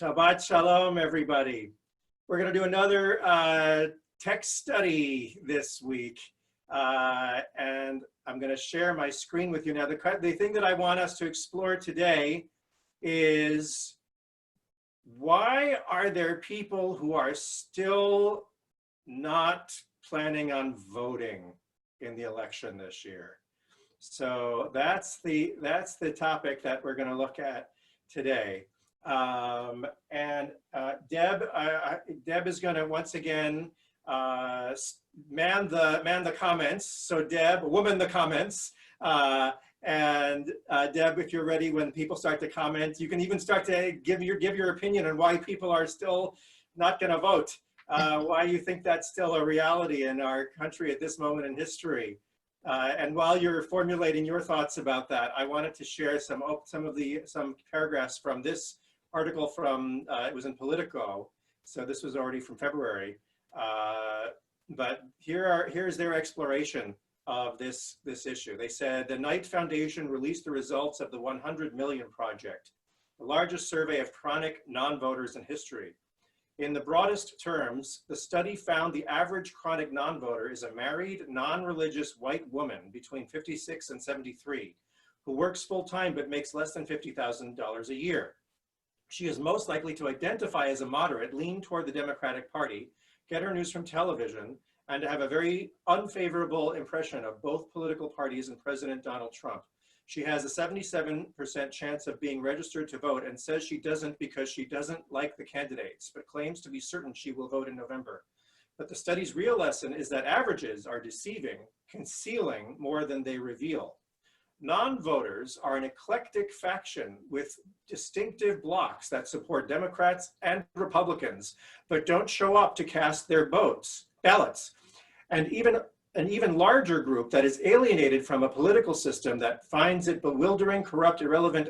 Shabbat Shalom, everybody. We're going to do another text study this week. And I'm going to share my screen with you now. The thing that I want us to explore today is why are there people who are still not planning on voting in the election this year? So that's the topic that we're going to look at today. Deb is going to once again man the comments. So Deb, woman the comments. Deb, if you're ready, when people start to comment, you can even start to give your opinion on why people are still not going to vote. Why you think that's still a reality in our country at this moment in history. And while you're formulating your thoughts about that, I wanted to share some paragraphs from this article from, it was in Politico, so this was already from February. But here's their exploration of this issue. They said, the Knight Foundation released the results of the 100 Million Project, the largest survey of chronic non-voters in history. In the broadest terms, the study found the average chronic non-voter is a married, non-religious white woman between 56 and 73, who works full-time but makes less than $50,000 a year. She is most likely to identify as a moderate, lean toward the Democratic Party, get her news from television, and to have a very unfavorable impression of both political parties and President Donald Trump. She has a 77% chance of being registered to vote and says she doesn't because she doesn't like the candidates, but claims to be certain she will vote in November. But the study's real lesson is that averages are deceiving, concealing more than they reveal. Non-voters are an eclectic faction with distinctive blocs that support Democrats and Republicans, but don't show up to cast their ballots. And even an even larger group that is alienated from a political system that finds it bewildering, corrupt, irrelevant,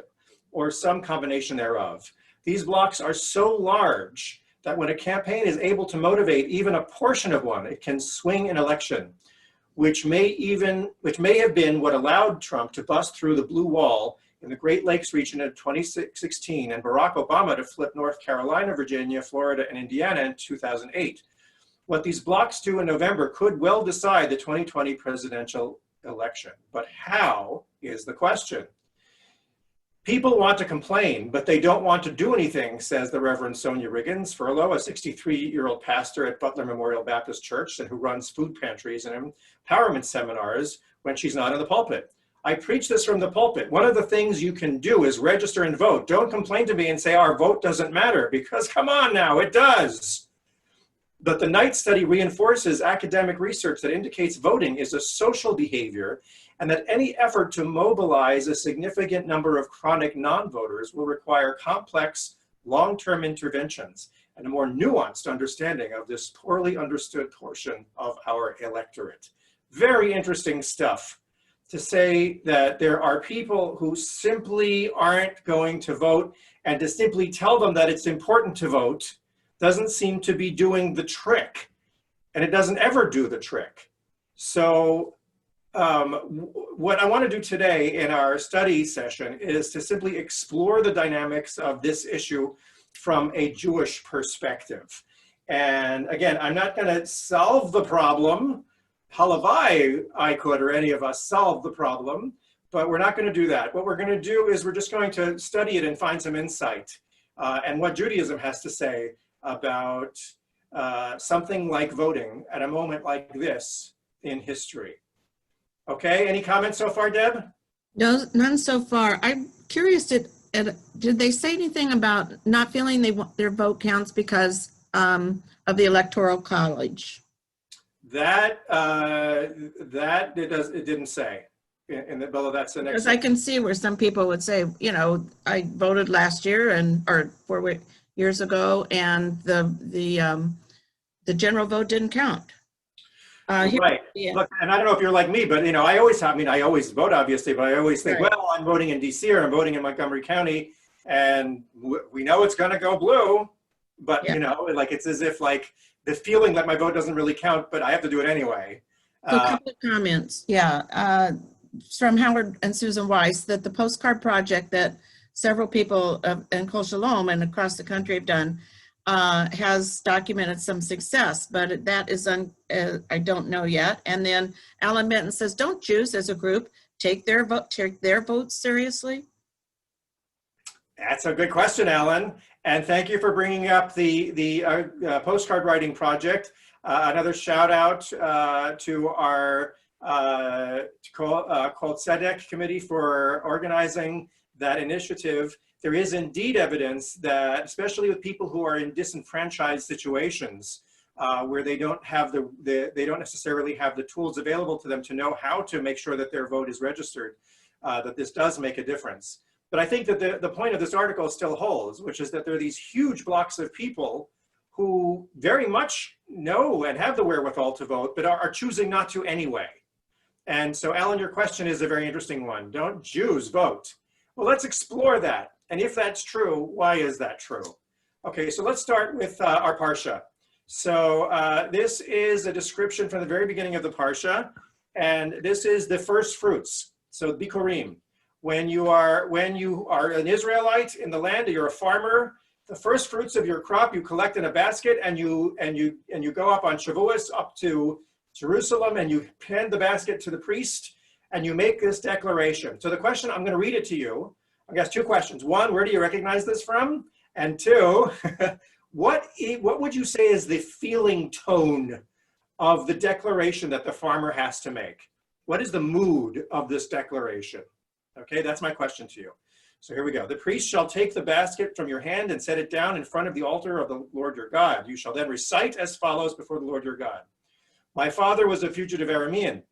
or some combination thereof. These blocs are so large that when a campaign is able to motivate even a portion of one, it can swing an election, which may have been what allowed Trump to bust through the blue wall in the Great Lakes region in 2016 and Barack Obama to flip North Carolina, Virginia, Florida, and Indiana in 2008. What these blocs do in November could well decide the 2020 presidential election. But how is the question? People want to complain, but they don't want to do anything, says the Reverend Sonia Riggins Furlow, a 63-year-old pastor at Butler Memorial Baptist Church and who runs food pantries and empowerment seminars when she's not in the pulpit. I preach this from the pulpit. One of the things you can do is register and vote. Don't complain to me and say our vote doesn't matter, because come on now, it does. But the Knight study reinforces academic research that indicates voting is a social behavior and that any effort to mobilize a significant number of chronic non-voters will require complex, long-term interventions and a more nuanced understanding of this poorly understood portion of our electorate. Very interesting stuff to say that there are people who simply aren't going to vote, and to simply tell them that it's important to vote doesn't seem to be doing the trick, and it doesn't ever do the trick. So what I want to do today in our study session is to simply explore the dynamics of this issue from a Jewish perspective. And again, I'm not going to solve the problem. Halavai, I could, or any of us, solve the problem, but we're not going to do that. What we're going to do is we're just going to study it and find some insight and what Judaism has to say about something like voting at a moment like this in history. Okay, any comments so far, Deb? No, none so far. I'm curious, did they say anything about not feeling their vote counts because of the Electoral College? That it didn't say. Bella, that's the next. Because I can see where some people would say, you know, I voted last year or 4 years ago, and the general vote didn't count. Right. Yeah. Look, and I don't know if you're like me, but you know, I always vote, obviously, but I always think, right, well, I'm voting in DC or I'm voting in Montgomery County, and we know it's going to go blue, but yeah, you know, like it's as if like the feeling that my vote doesn't really count, but I have to do it anyway. So a couple of comments, yeah, from Howard and Susan Weiss, that the postcard project that several people in Kol Shalom and across the country have done, has documented some success, but that is, I don't know yet. And then Alan Benton says, don't Jews as a group take their vote seriously? That's a good question, Alan. And thank you for bringing up the postcard writing project. Another shout out to our Kol Tzedek committee for organizing that initiative. There is indeed evidence that, especially with people who are in disenfranchised situations, where they don't have they don't necessarily have the tools available to them to know how to make sure that their vote is registered, that this does make a difference. But I think that the point of this article still holds, which is that there are these huge blocks of people who very much know and have the wherewithal to vote, but are choosing not to anyway. And so, Alan, your question is a very interesting one. Don't Jews vote? Well, let's explore that. And if that's true, why is that true? Okay, so let's start with our Parsha. So this is a description from the very beginning of the Parsha, and this is the first fruits. So Bikurim. When you are an Israelite in the land, or you're a farmer, the first fruits of your crop you collect in a basket, and you go up on Shavuos up to Jerusalem, and you hand the basket to the priest, and you make this declaration. So the question, I'm going to read it to you. I guess two questions. One, where do you recognize this from? And two, what would you say is the feeling tone of the declaration that the farmer has to make? What is the mood of this declaration? Okay, that's my question to you. So here we go. The priest shall take the basket from your hand and set it down in front of the altar of the Lord your God. You shall then recite as follows before the Lord your God. My father was a fugitive Aramean.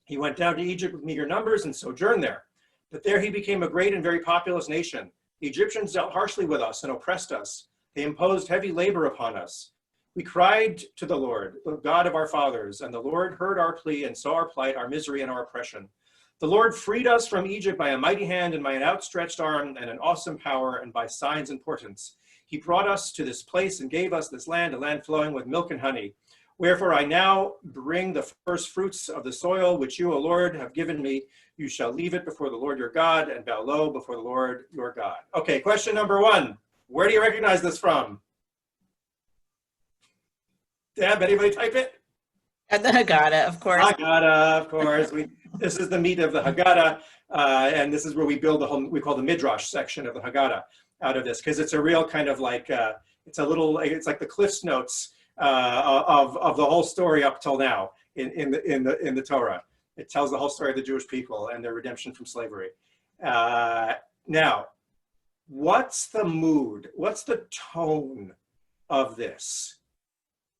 He went down to Egypt with meager numbers and sojourned there. But there he became a great and very populous nation. The Egyptians dealt harshly with us and oppressed us. They imposed heavy labor upon us. We cried to the Lord, the God of our fathers, and the Lord heard our plea and saw our plight, our misery, and our oppression. The Lord freed us from Egypt by a mighty hand and by an outstretched arm and an awesome power and by signs and portents. He brought us to this place and gave us this land, a land flowing with milk and honey. Wherefore I now bring the first fruits of the soil which you, O Lord, have given me. You shall leave it before the Lord your God and bow low before the Lord your God. Okay, question number one. Where do you recognize this from? Deb, anybody type it? And the Haggadah, of course. Haggadah, of course. This is the meat of the Haggadah, and this is where we build the whole, we call the Midrash section of the Haggadah out of this, because it's a real kind of like, it's like the Cliff's Notes of the whole story up till now in the Torah. It tells the whole story of the Jewish people and their redemption from slavery. Now, what's the mood? What's the tone of this?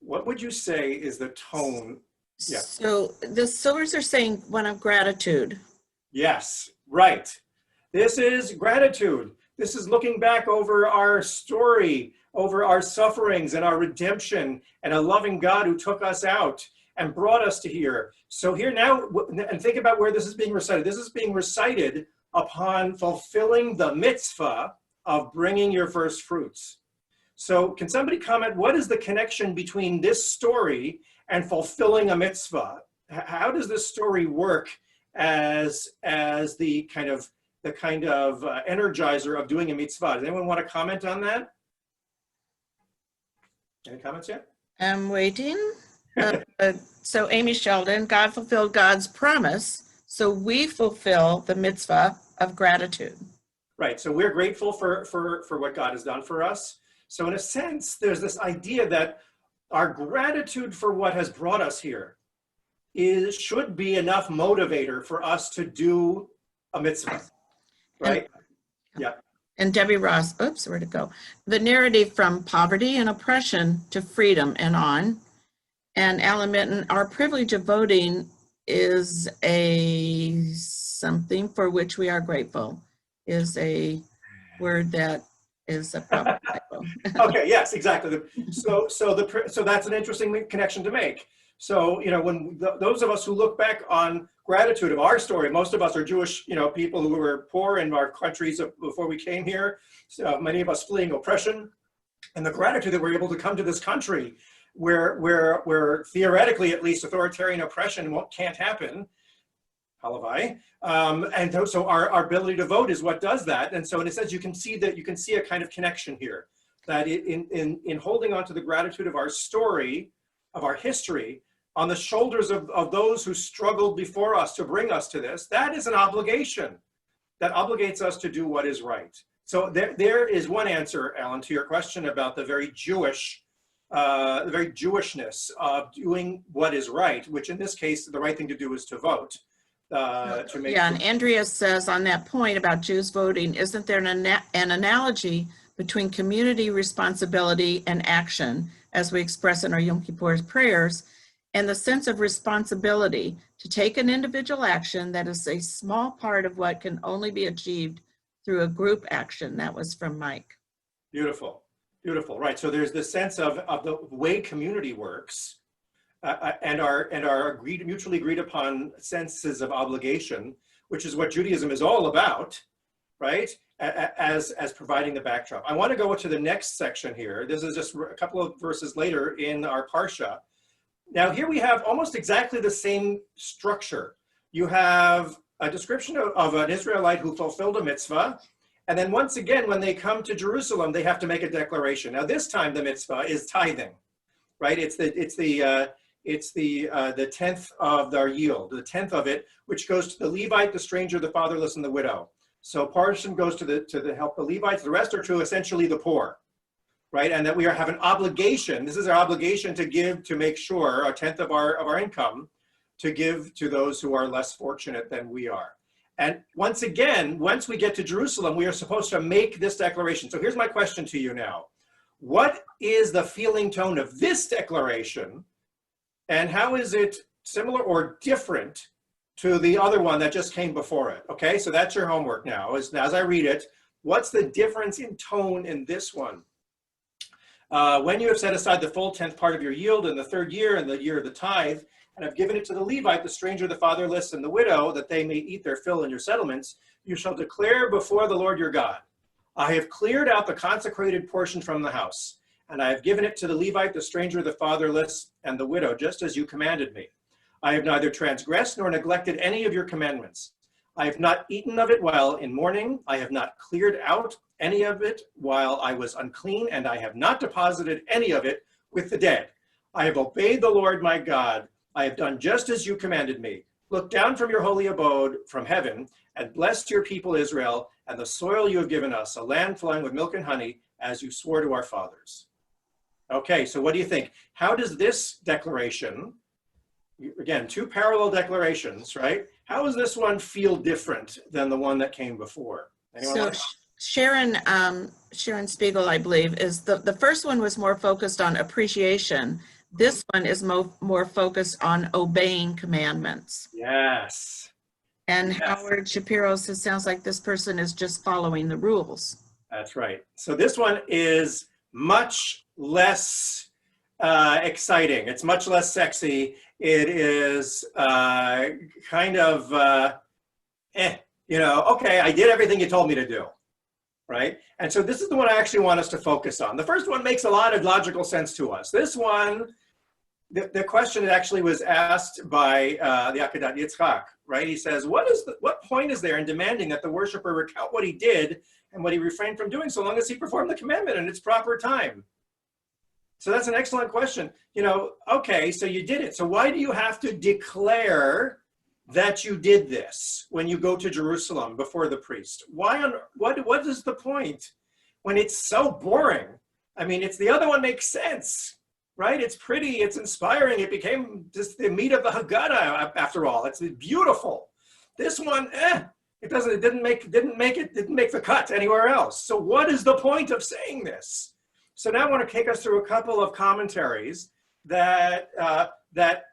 What would you say is the tone? Yeah. So the sowers are saying one of gratitude. Yes, right. This is gratitude. This is looking back over our story, over our sufferings and our redemption, and a loving God who took us out and brought us to here. So here now, and think about where this is being recited. This is being recited upon fulfilling the mitzvah of bringing your first fruits. So can somebody comment, what is the connection between this story and fulfilling a mitzvah? How does this story work as the kind of energizer of doing a mitzvah? Does anyone want to comment on that? Any comments yet? I'm waiting. So Amy Sheldon, God fulfilled God's promise, so we fulfill the mitzvah of gratitude. Right, so we're grateful for what God has done for us. So in a sense, there's this idea that our gratitude for what has brought us here should be enough motivator for us to do a mitzvah, right? Yeah. And Debbie Ross, oops, where'd it go? The narrative from poverty and oppression to freedom and on. And Alan Minton, our privilege of voting is something for which we are grateful, is a word that is a problem. Okay, yes, exactly. So that's an interesting connection to make. So, you know, when those of us who look back on gratitude of our story, most of us are Jewish, you know, people who were poor in our countries before we came here. So many of us fleeing oppression, and the gratitude that we're able to come to this country where theoretically, at least, authoritarian oppression can't happen. halavai. So our ability to vote is what does that. And so in a sense, you can see a kind of connection here, that in holding on to the gratitude of our story, of our history, on the shoulders of those who struggled before us to bring us to this, that is an obligation that obligates us to do what is right. So there is one answer, Alan, to your question about the very Jewishness of doing what is right, which in this case, the right thing to do is to vote. And Andrea says on that point about Jews voting, isn't there an analogy between community responsibility and action, as we express in our Yom Kippur prayers, and the sense of responsibility to take an individual action that is a small part of what can only be achieved through a group action? That was from Mike. Beautiful, beautiful, right. So there's this sense of the way community works, and our mutually agreed upon senses of obligation, which is what Judaism is all about, right? As providing the backdrop. I want to go to the next section here. This is just a couple of verses later in our Parsha. Now here we have almost exactly the same structure. You have a description of an Israelite who fulfilled a mitzvah, and then once again, when they come to Jerusalem, they have to make a declaration. Now this time the mitzvah is tithing, right? It's the tenth of their yield, the tenth of it, which goes to the Levite, the stranger, the fatherless, and the widow. So portion goes to help the Levites. The rest are to essentially the poor, right? And that we have an obligation. This is our obligation to give, to make sure a tenth of our income to give to those who are less fortunate than we are. And once again, once we get to Jerusalem, we are supposed to make this declaration. So here's my question to you now. What is the feeling tone of this declaration? And how is it similar or different to the other one that just came before it? Okay, so that's your homework now. As I read it, what's the difference in tone in this one? When you have set aside the full 10th part of your yield in the third year and the year of the tithe, and have given it to the Levite, the stranger, the fatherless, and the widow, that they may eat their fill in your settlements, you shall declare before the Lord your God, I have cleared out the consecrated portion from the house, and I have given it to the Levite, the stranger, the fatherless, and the widow, just as you commanded me. I have neither transgressed nor neglected any of your commandments. I have not eaten of it while in mourning. I have not cleared out any of it while I was unclean, and I have not deposited any of it with the dead. I have obeyed the Lord my God. I have done just as you commanded me. Look down from your holy abode from heaven and bless your people Israel and the soil you have given us, a land flowing with milk and honey, as you swore to our fathers. Okay, so what do you think? How does this declaration, again, two parallel declarations, right? How does this one feel different than the one that came before? Anyone So Sharon Spiegel, I believe, is the first one was more focused on appreciation. This one is more focused on obeying commandments. Yes. And Yes. Howard Shapiro says, sounds like this person is just following the rules. That's right. So this one is much less exciting. It's much less sexy. It is kind of, okay, I did everything you told me to do, right? And so this is the one I actually want us to focus on. The first one makes a lot of logical sense to us. This one, the question actually was asked by the Akedat Yitzchak, right? He says, what point is there in demanding that the worshiper recount what he did and what he refrained from doing so long as he performed the commandment in its proper time? So that's an excellent question. Okay, so you did it. So why do you have to declare that you did this when you go to Jerusalem before the priest? What is the point when it's so boring? I mean, the other one makes sense, right? It's pretty, it's inspiring. It became just the meat of the Haggadah after all. It's beautiful. This one, it didn't make the cut anywhere else. So what is the point of saying this? So now I want to take us through a couple of commentaries that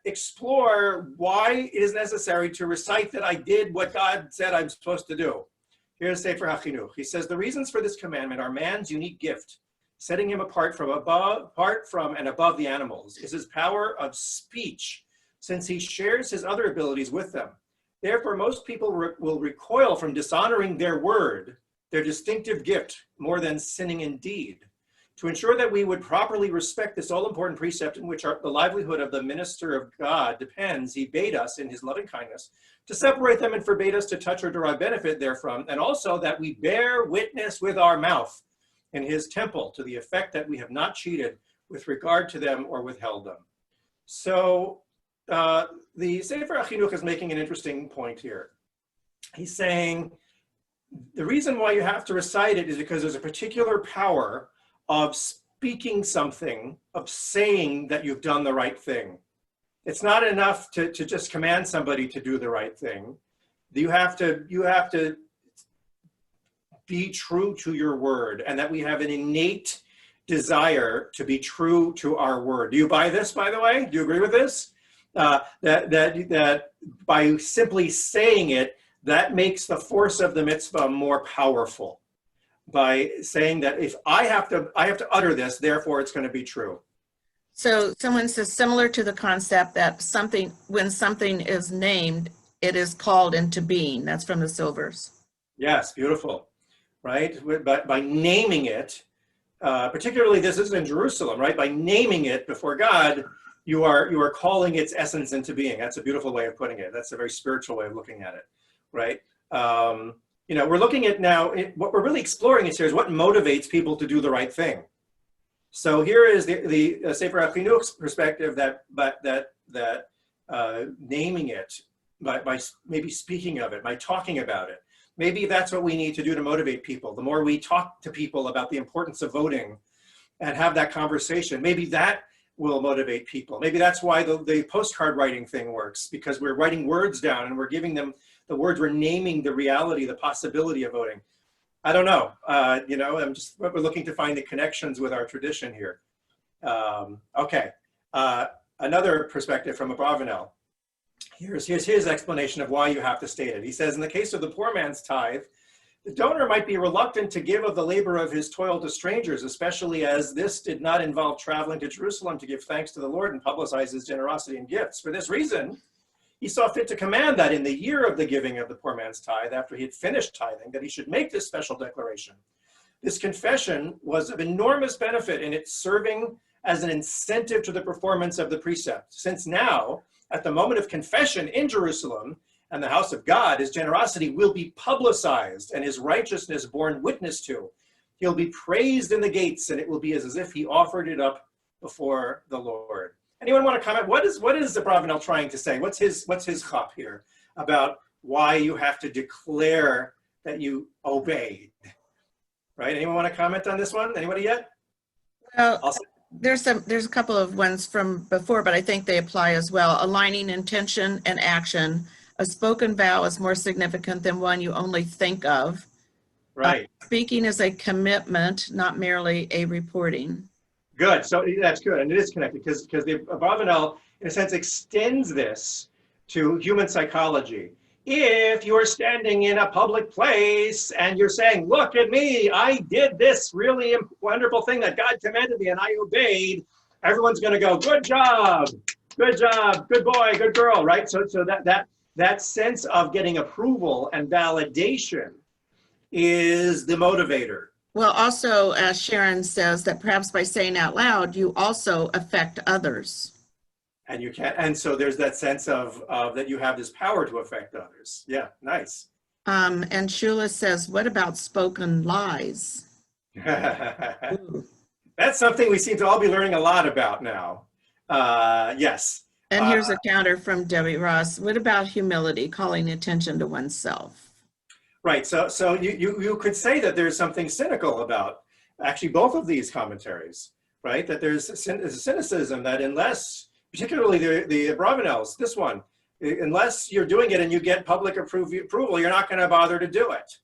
explore why it is necessary to recite that I did what God said I'm supposed to do. Here's Sefer HaChinuch. He says, the reasons for this commandment are man's unique gift. Setting him apart from and above the animals is his power of speech, since he shares his other abilities with them. Therefore, most people will recoil from dishonoring their word, their distinctive gift, more than sinning in deed. to ensure that we would properly respect this all-important precept in which the livelihood of the minister of God depends, he bade us in his loving kindness to separate them and forbade us to touch or derive benefit therefrom, and also that we bear witness with our mouth in his temple to the effect that we have not cheated with regard to them or withheld them. So the Sefer HaChinuch is making an interesting point here. He's saying the reason why you have to recite it is because there's a particular power of speaking something, of saying that you've done the right thing. It's not enough to just command somebody to do the right thing. You have to be true to your word, and that we have an innate desire to be true to our word. Do you buy this, by the way? Do you agree with this? That by simply saying it, that makes the force of the mitzvah more powerful. By saying that if I have to utter this, therefore it's going to be true. So someone says similar to the concept that when something is named, it is called into being. That's from the Silvers. Yes, beautiful, right? But by naming it, particularly this is in Jerusalem, right? By naming it before God, you are calling its essence into being. That's a beautiful way of putting it. That's a very spiritual way of looking at it, right? We're looking at now, what we're really exploring is what motivates people to do the right thing. So here is the Sefer HaChinuch's perspective that naming it, by maybe speaking of it, by talking about it, maybe that's what we need to do to motivate people. The more we talk to people about the importance of voting and have that conversation, maybe that will motivate people. Maybe that's why the postcard writing thing works, because we're writing words down and we're giving them the words, we're naming the reality, the possibility of voting. I don't know, we're looking to find the connections with our tradition here. Okay, another perspective from Abravanel. Here's his explanation of why you have to state it. He says, in the case of the poor man's tithe, the donor might be reluctant to give of the labor of his toil to strangers, especially as this did not involve traveling to Jerusalem to give thanks to the Lord and publicize his generosity and gifts. For this reason, he saw fit to command that in the year of the giving of the poor man's tithe, after he had finished tithing, that he should make this special declaration. This confession was of enormous benefit in its serving as an incentive to the performance of the precept, since now, at the moment of confession in Jerusalem and the house of God, his generosity will be publicized and his righteousness borne witness to. He'll be praised in the gates, and it will be as if he offered it up before the Lord. Anyone want to comment? What is Abravanel trying to say? What's his chop here about why you have to declare that you obeyed? Right? Anyone want to comment on this one? Anybody yet? Well, there's a couple of ones from before, but I think they apply as well. Aligning intention and action. A spoken vow is more significant than one you only think of. Right. Speaking is a commitment, not merely a reporting. Good. So that's good, and it is connected because the Abravanel, in a sense, extends this to human psychology. If you're standing in a public place and you're saying, "Look at me, I did this really wonderful thing that God commanded me, and I obeyed," everyone's going to go, "Good job, good boy, good girl," right? So that sense of getting approval and validation is the motivator. Well, also, as Sharon says, that perhaps by saying out loud, you also affect others. And you can't, and so there's that sense of that you have this power to affect others. Yeah, nice. And Shula says, what about spoken lies? That's something we seem to all be learning a lot about now. Yes. And here's a counter from Debbie Ross. What about humility, calling attention to oneself? Right. So you could say that there's something cynical about actually both of these commentaries, right? That there's a cynicism that unless, particularly the Abravanels, this one, unless you're doing it and you get public approval, you're not going to bother to do it.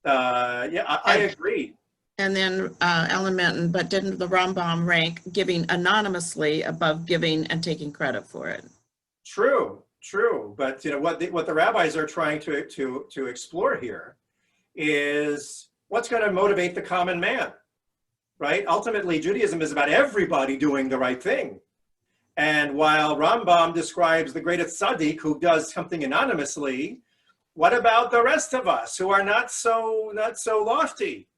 I agree. And then Alan Menton, but didn't the Rambam rank giving anonymously above giving and taking credit for it? True. But what the rabbis are trying to explore here is what's going to motivate the common man, right? Ultimately, Judaism is about everybody doing the right thing. And while Rambam describes the greatest tzaddik who does something anonymously, what about the rest of us who are not so lofty?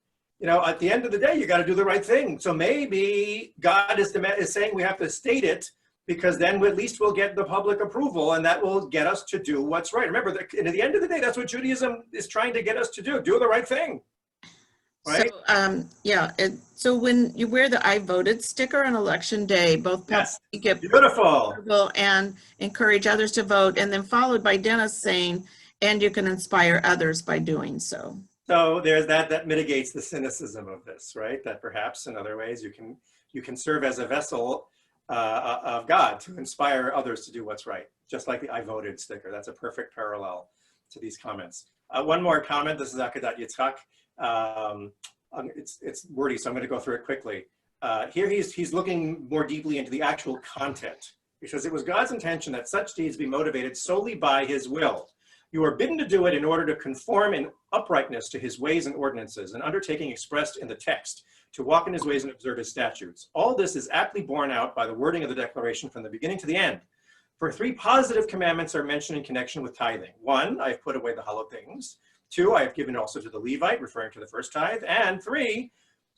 you know, at the end of the day, you got to do the right thing. So maybe God is saying we have to state it, because then at least we'll get the public approval, and that will get us to do what's right. Remember, at the end of the day, that's what Judaism is trying to get us to do the right thing. Right? So, yeah, so when you wear the I voted sticker on election day, both Yes. you get Beautiful. approval and encourage others to vote, and then followed by Dennis saying, and you can inspire others by doing so. So there's that mitigates the cynicism of this, right? That perhaps in other ways you can serve as a vessel of God to inspire others to do what's right, just like the I voted sticker. That's a perfect parallel to these comments. One more comment. This is Akedat Yitzchak. It's wordy, so I'm going to go through it quickly. Here he's looking more deeply into the actual content. He says, it was God's intention that such deeds be motivated solely by his will. You are bidden to do it in order to conform in uprightness to his ways and ordinances, an undertaking expressed in the text, to walk in his ways and observe his statutes. All this is aptly borne out by the wording of the declaration from the beginning to the end. For 3 positive commandments are mentioned in connection with tithing. 1, I have put away the hollow things. 2, I have given also to the Levite, referring to the first tithe. And 3,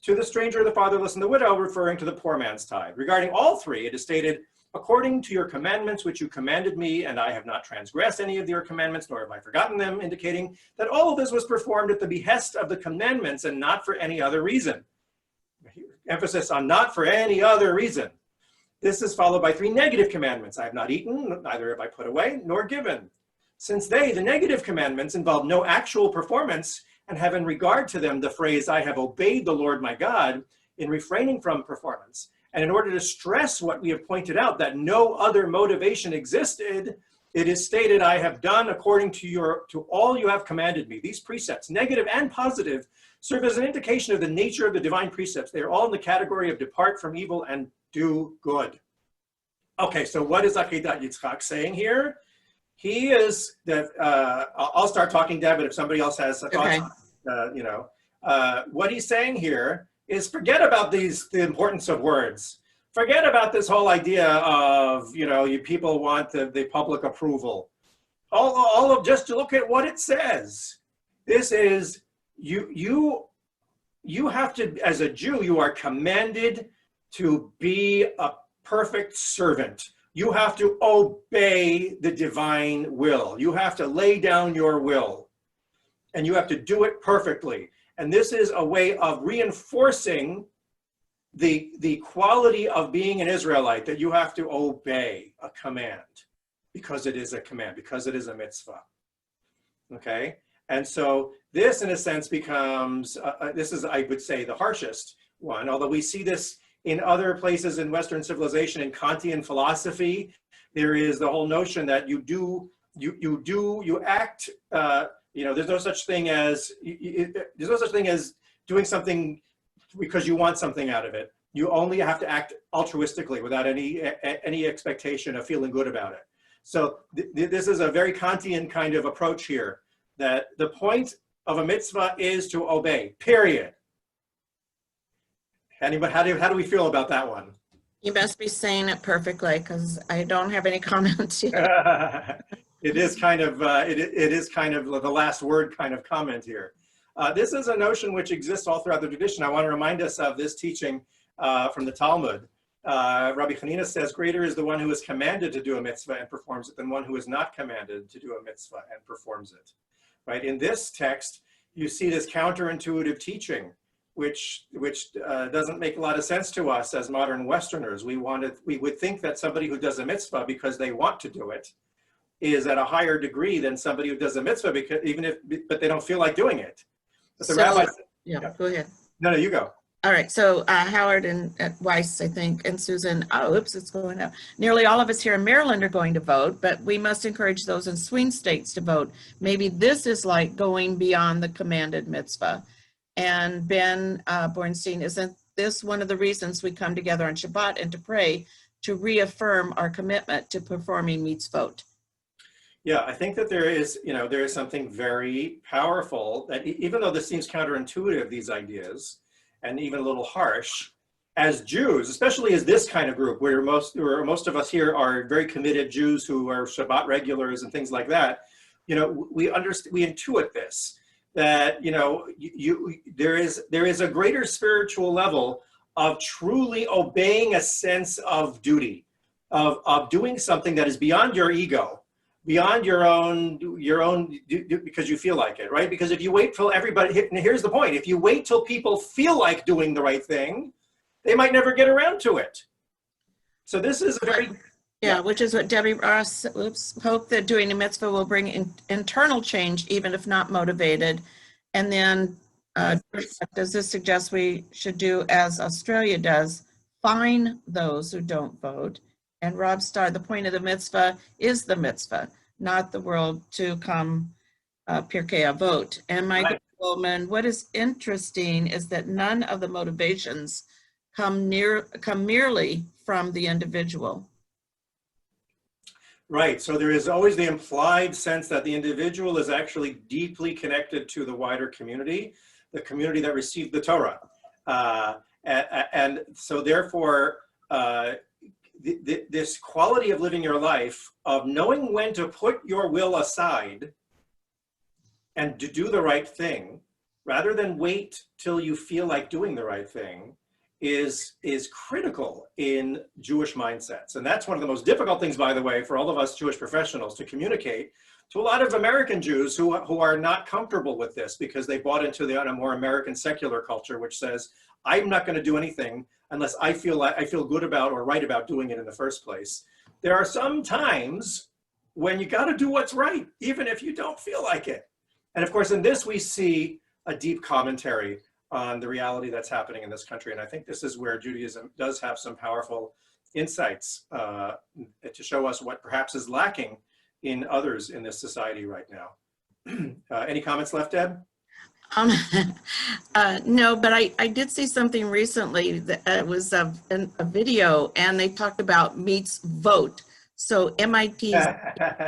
to the stranger, the fatherless, and the widow, referring to the poor man's tithe. Regarding all 3, it is stated, according to your commandments, which you commanded me, and I have not transgressed any of your commandments, nor have I forgotten them, indicating that all of this was performed at the behest of the commandments and not for any other reason. Emphasis on not for any other reason. This is followed by 3 negative commandments. I have not eaten, neither have I put away, nor given. Since they, the negative commandments, involve no actual performance and have in regard to them the phrase, I have obeyed the Lord my God in refraining from performance. And in order to stress what we have pointed out, that no other motivation existed, it is stated, I have done according to all you have commanded me. These precepts, negative and positive, serve as an indication of the nature of the divine precepts. They are all in the category of depart from evil and do good. Okay, so what is Akedat Yitzchak saying here? He is that, I'll start talking, Deb, but if somebody else has thoughts, okay. What he's saying here is forget about the importance of words. Forget about this whole idea of, you people want the public approval. All of just look at what it says. This is, you have to, as a Jew, you are commanded to be a perfect servant. You have to obey the divine will. You have to lay down your will, and you have to do it perfectly. And this is a way of reinforcing the quality of being an Israelite, that you have to obey a command because it is a command, because it is a mitzvah. Okay? And so this, in a sense, becomes, this is, I would say, the harshest one, although we see this in other places in Western civilization. In Kantian philosophy, there is the whole notion that you act, there's no such thing as doing something because you want something out of it. You only have to act altruistically without any expectation of feeling good about it. So this is a very Kantian kind of approach here, that the point of a mitzvah is to obey, period. Anybody, how do we feel about that one? You must be saying it perfectly, because I don't have any comments yet. It is kind of it is kind of the last word kind of comment here. This is a notion which exists all throughout the tradition. I want to remind us of this teaching from the Talmud. Rabbi Hanina says, greater is the one who is commanded to do a mitzvah and performs it than one who is not commanded to do a mitzvah and performs it. Right? In this text, you see this counterintuitive teaching, which doesn't make a lot of sense to us as modern Westerners. We would think that somebody who does a mitzvah because they want to do it is at a higher degree than somebody who does a mitzvah but they don't feel like doing it. But the rabbi said, yeah, go ahead. No, you go. All right, so Howard and Weiss, I think, and Susan, it's going up. Nearly all of us here in Maryland are going to vote, but we must encourage those in swing states to vote. Maybe this is like going beyond the commanded mitzvah. And Ben Bornstein, isn't this one of the reasons we come together on Shabbat and to pray, to reaffirm our commitment to performing mitzvot? Yeah, I think that there is something very powerful that even though this seems counterintuitive, these ideas, and even a little harsh, as Jews, especially as this kind of group, where most of us here are very committed Jews who are Shabbat regulars and things like that, we intuit this, that, you know, there is a greater spiritual level of truly obeying a sense of duty, of doing something that is beyond your ego, beyond your own, because you feel like it, right? Because if you wait till everybody, and here's the point, if you wait till people feel like doing the right thing, they might never get around to it. So this is a very, Yeah, which is what Debbie Ross, hope that doing a mitzvah will bring internal change, even if not motivated. And then does this suggest we should do as Australia does, fine those who don't vote? And Rob Starr, the point of the mitzvah is the mitzvah, not the world to come Pirkei Avot. And Michael Goldman, what is interesting is that none of the motivations come merely from the individual. right. So there is always the implied sense that the individual is actually deeply connected to the wider community, the community that received the Torah. And so therefore, this quality of living your life, of knowing when to put your will aside and to do the right thing, rather than wait till you feel like doing the right thing, is critical in Jewish mindsets. And that's one of the most difficult things, by the way, for all of us Jewish professionals to communicate to a lot of American Jews who are not comfortable with this, because they bought into a more American secular culture, which says, I'm not going to do anything unless I feel good about or right about doing it in the first place. There are some times when you got to do what's right, even if you don't feel like it. And of course, in this, we see a deep commentary on the reality that's happening in this country. And I think this is where Judaism does have some powerful insights to show us what perhaps is lacking in others in this society right now. Any comments left, Deb? No, but I did see something recently that was a video, and they talked about meets vote. So MIT,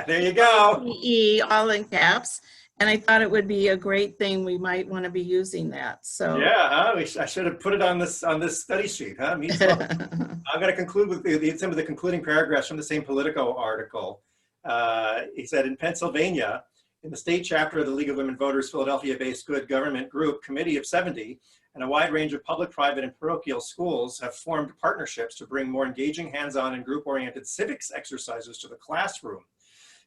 there you go. E, all in caps. And I thought it would be a great thing. We might want to be using that. So yeah, I should have put it on this study sheet, huh? Meets vote. I'm going to conclude with some of the concluding paragraphs from the same Politico article. He said, in Pennsylvania, in the state chapter of the League of Women Voters, Philadelphia-based Good Government Group Committee of 70, and a wide range of public, private, and parochial schools have formed partnerships to bring more engaging, hands-on, and group-oriented civics exercises to the classroom.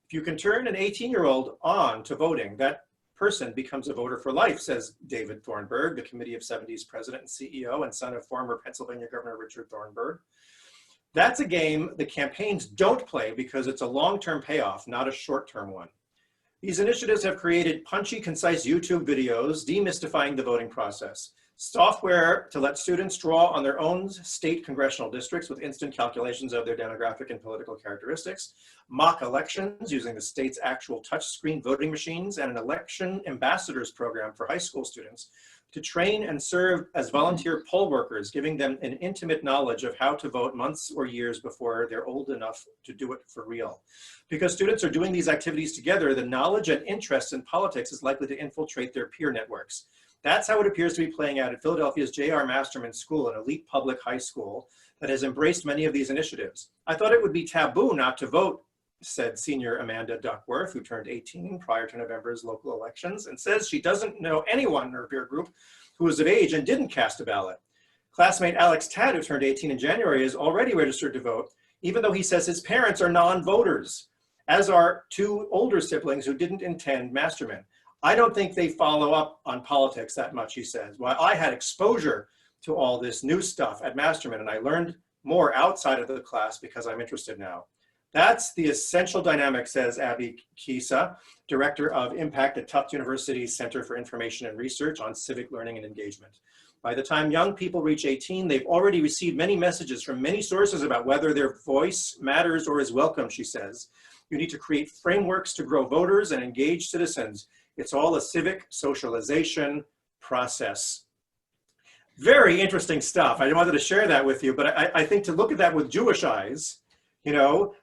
If you can turn an 18-year-old on to voting, that person becomes a voter for life, says David Thornburg, the Committee of 70's president and CEO and son of former Pennsylvania Governor Richard Thornburg. That's a game the campaigns don't play because it's a long-term payoff, not a short-term one. These initiatives have created punchy, concise YouTube videos demystifying the voting process, software to let students draw on their own state congressional districts with instant calculations of their demographic and political characteristics, mock elections using the state's actual touchscreen voting machines, and an election ambassadors program for high school students to train and serve as volunteer poll workers, giving them an intimate knowledge of how to vote months or years before they're old enough to do it for real. Because students are doing these activities together, the knowledge and interest in politics is likely to infiltrate their peer networks. That's how it appears to be playing out at Philadelphia's J.R. Masterman School, an elite public high school that has embraced many of these initiatives. I thought it would be taboo not to vote, said senior Amanda Duckworth, who turned 18 prior to November's local elections, and says she doesn't know anyone in her peer group who was of age and didn't cast a ballot. Classmate Alex Tadd, who turned 18 in January, is already registered to vote, even though he says his parents are non-voters, as are two older siblings who didn't attend Masterman. I don't think they follow up on politics that much, he says. Well, I had exposure to all this new stuff at Masterman, and I learned more outside of the class because I'm interested now. That's the essential dynamic, says Abby Kisa, Director of Impact at Tufts University's Center for Information and Research on Civic Learning and Engagement. By the time young people reach 18, they've already received many messages from many sources about whether their voice matters or is welcome, she says. You need to create frameworks to grow voters and engage citizens. It's all a civic socialization process. Very interesting stuff. I wanted to share that with you, but I think to look at that with Jewish eyes, you know,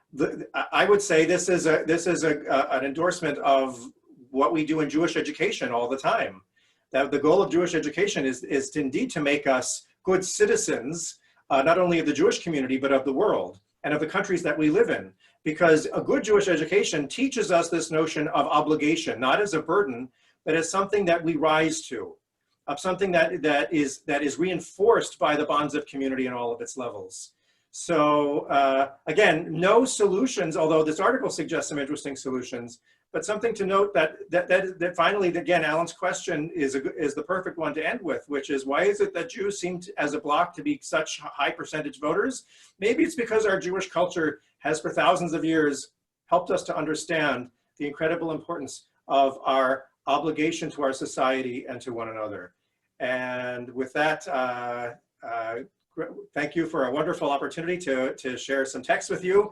I would say this is an endorsement of what we do in Jewish education all the time. That the goal of Jewish education is to indeed to make us good citizens, not only of the Jewish community, but of the world and of the countries that we live in. Because a good Jewish education teaches us this notion of obligation, not as a burden, but as something that we rise to, of something that is reinforced by the bonds of community in all of its levels. So again, no solutions, although this article suggests some interesting solutions, but something to note that finally, again, Alan's question is the perfect one to end with, which is, why is it that Jews seem to, as a bloc, to be such high percentage voters? Maybe it's because our Jewish culture has for thousands of years helped us to understand the incredible importance of our obligation to our society and to one another. And with that, thank you for a wonderful opportunity to share some text with you.